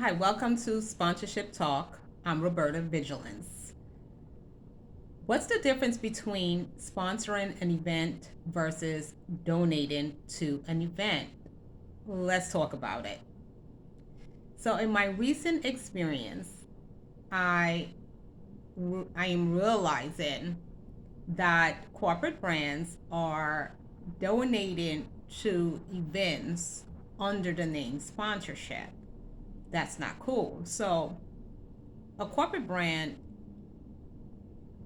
Hi, welcome to Sponsorship Talk. I'm Roberta Vigilance. What's the difference between sponsoring an event versus donating to an event? Let's talk about it. So, in my recent experience, I I am realizing that corporate brands are donating to events under the name sponsorship. That's not cool. So, a corporate brand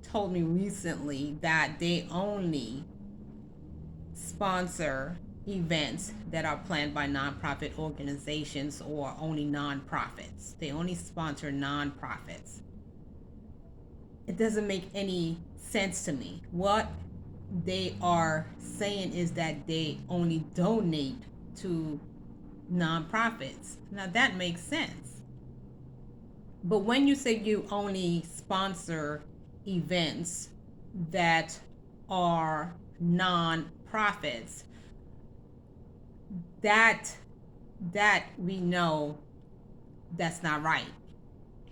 told me recently that they only sponsor events that are planned by nonprofit organizations or only nonprofits. They only sponsor nonprofits. It doesn't make any sense to me. What they are saying is that they only donate to nonprofits. Now that makes sense. But when you say you only sponsor events that are non-profits, that we know that's not right.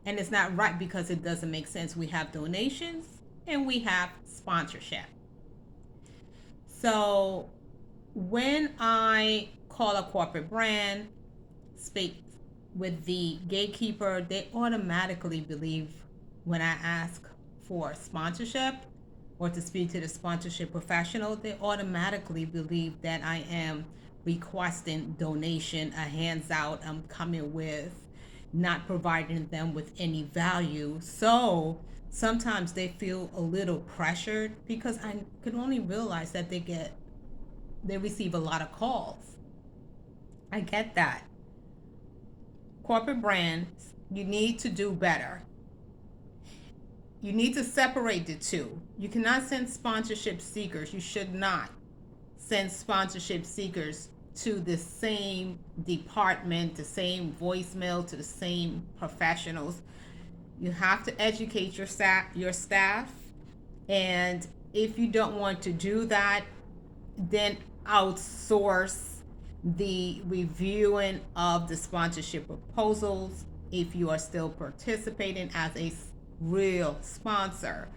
And it's not right because it doesn't make sense. We have donations and we have sponsorship. So when I call a corporate brand, speak with the gatekeeper, they automatically believe when I ask for sponsorship or to speak to the sponsorship professional, they automatically believe that I am requesting donation, a hands out, I'm coming with, not providing them with any value. So sometimes they feel a little pressured because I could only realize that they receive a lot of calls. I get that. Corporate brands, you need to do better. You need to separate the two. You cannot send sponsorship seekers. You should not send sponsorship seekers to the same department, the same voicemail, to the same professionals. You have to educate your staff, and if you don't want to do that, then outsource the reviewing of the sponsorship proposals if you are still participating as a real sponsor.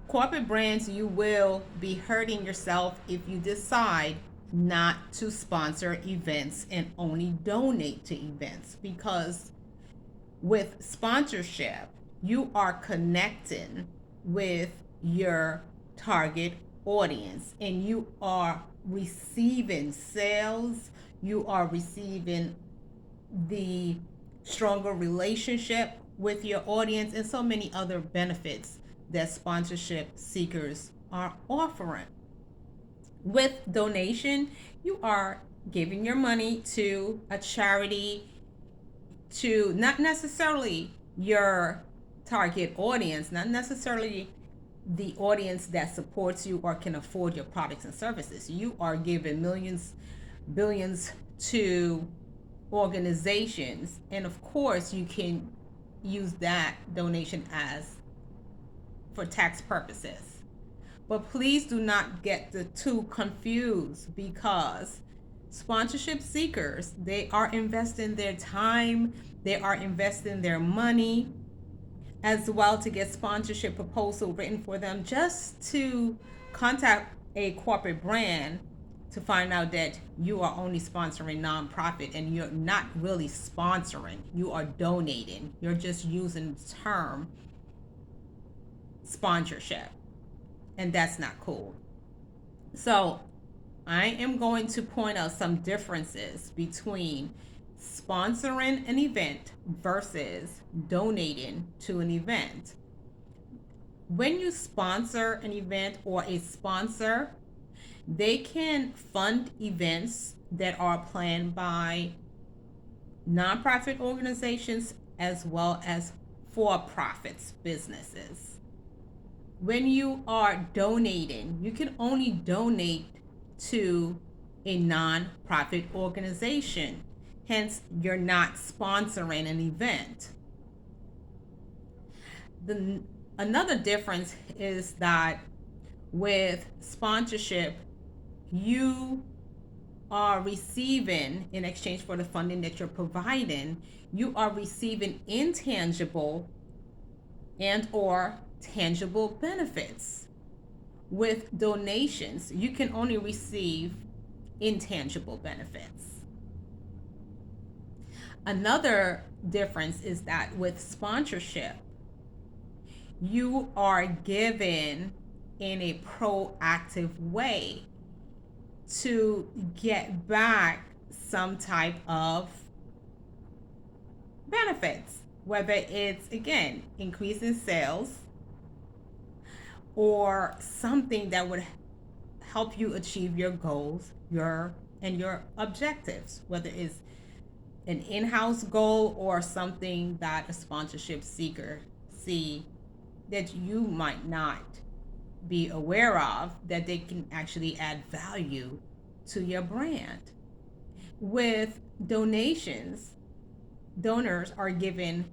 Corporate brands, you will be hurting yourself if you decide not to sponsor events and only donate to events, because with sponsorship, you are connecting with your target audience and you are receiving sales, you are receiving the stronger relationship with your audience, and so many other benefits that sponsorship seekers are offering. With donation, you are giving your money to a charity, to not necessarily your target audience, not necessarily the audience that supports you or can afford your products and services. You are giving millions, billions to organizations, and of course, you can use that donation as for tax purposes. But please do not get the two confused, because sponsorship seekers, they are investing their time, they are investing their money as well to get sponsorship proposal written for them, just to contact a corporate brand to find out that you are only sponsoring nonprofit and you're not really sponsoring, you are donating, you're just using the term sponsorship, and that's not cool. So I am going to point out some differences between sponsoring an event versus donating to an event. When you sponsor an event, or a sponsor, they can fund events that are planned by nonprofit organizations as well as for profits businesses. When you are donating, you can only donate to a non-profit organization. Hence, you're not sponsoring an event. The Another difference is that with sponsorship, you are receiving, in exchange for the funding that you're providing, you are receiving intangible and or tangible benefits. With donations, you can only receive intangible benefits. Another difference is that with sponsorship, you are given in a proactive way to get back some type of benefits, whether it's, again, increasing sales or something that would help you achieve your goals, your objectives, whether it's an in-house goal or something that a sponsorship seeker see that you might not be aware of, that they can actually add value to your brand. With donations, donors are given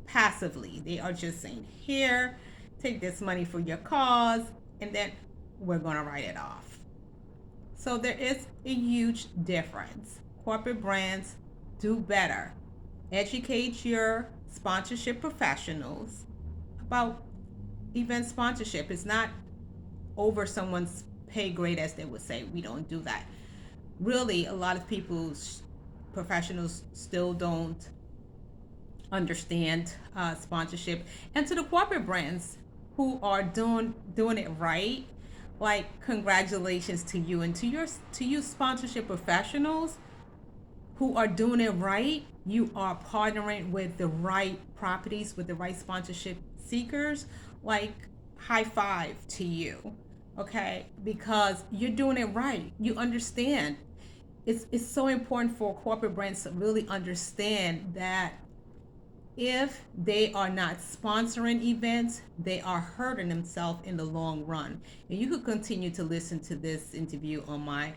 passively. They are just saying, here, take this money for your cause, and then we're going to write it off. So there is a huge difference. Corporate brands do better. Educate your sponsorship professionals about event sponsorship. It's not over someone's pay grade, as they would say. We don't do that. Really, a lot of people's professionals still don't understand sponsorship. And to the corporate brands who are doing it right, like, congratulations to you, and to you sponsorship professionals who are doing it right. You are partnering with the right properties, with the right sponsorship seekers. Like, high five to you, okay? Because you're doing it right. You understand. It's so important for corporate brands to really understand that if they are not sponsoring events, they are hurting themselves in the long run. And you could continue to listen to this interview on my